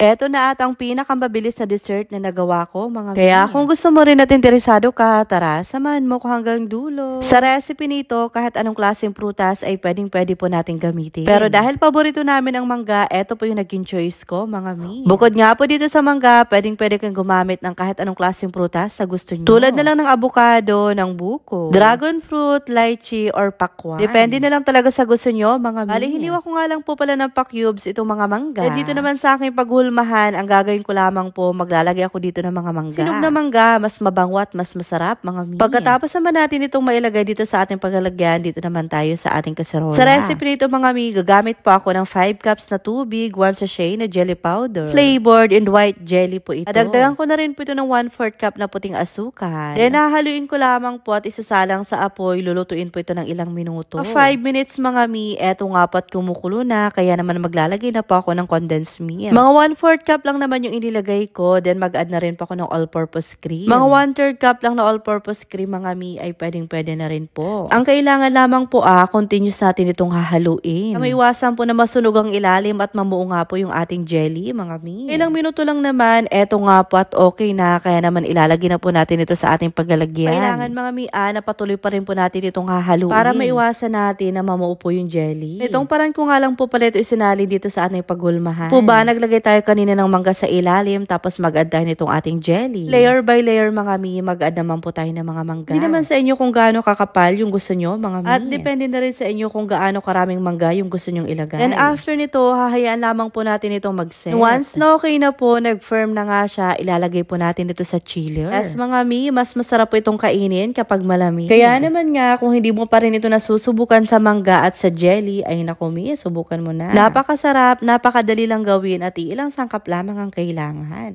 Eto na at ang pinakamabilis na dessert na nagawa ko, mga Kaya kung gusto mo rin at interesado ka, tara, samahan mo ko hanggang dulo. Sa recipe nito, kahit anong klaseng prutas ay pwedeng-pwede po natin gamitin. Pero dahil paborito namin ang mangga, eto po yung naging choice ko, mga mi. Bukod nga po dito sa mangga, pwedeng-pwede kang gumamit ng kahit anong klaseng prutas sa gusto nyo. Tulad na lang ng avocado, ng buko, dragon fruit, lychee, or pakwan. Depende na lang talaga sa gusto nyo, mga mi. Bali, hiniwa ko nga lang po pala ng pa-cubes itong mga mangga. Dito naman sa aking paghulmahan, ang gagawin ko lamang po, maglalagay ako dito ng mga mangga. Sinog na mangga, mas mabango at mas masarap, mga mi. Pagkatapos naman natin itong mailagay dito sa ating paglalagyan, dito naman tayo sa ating kaserola. Sa recipe nito, mga mi, gagamit po ako ng 5 cups na tubig, 1 sachet na jelly powder, flavored and white jelly po ito. Adagdagan ko na rin po ito ng 1/4 cup na puting asukal. Then, hahaluin ko lamang po at isasalang sa apoy, lulutuin po ito ng ilang minuto. 5 minutes, mga mi, eto nga po at kumukulo na, kaya naman maglalagay na po ako ng condensed milk. Mga 1/4 cup lang naman yung inilagay ko, then mag-add na rin po ako ng all-purpose cream. Mga 1/3 cup lang na all-purpose cream, mga mi, ay pwedeng-pwede na rin po. Ang kailangan lamang po continuous natin itong hahaluin. May iwasan po na masunog ang ilalim at mamuo nga po yung ating jelly, mga mi. Ilang minuto lang naman, eto nga po at okay na, kaya naman ilalagay na po natin ito sa ating paglalagyan. Kailangan, mga mi, na patuloy pa rin po natin itong hahaluin para maiwasan natin na mamuo po yung jelly. Itong parang ko nga lang po pala ito isinali dito sa ating paghulmahan. Po ba, naglagay tayo kanina ng mangga sa ilalim, tapos mag-add tayo nitong ating jelly. Layer by layer, mga mi, mag-add naman po tayo ng mga mangga. Hindi naman sa inyo kung gaano kakapal yung gusto nyo, mga mi. At depende na rin sa inyo kung gaano karaming mangga yung gusto nyong ilagay. Then after nito, hahayaan lamang po natin itong mag-set. Once na okay na po, nag-firm na nga siya, ilalagay po natin ito sa chiller. As mga mi, mas masarap po itong kainin kapag malamig. Kaya naman nga, kung hindi mo pa rin ito nasusubukan sa mangga at sa jelly, ay naku mi, subukan mo na. Napakasarap, napakadali lang gawin at ilang sangkap lamang ang kailangan.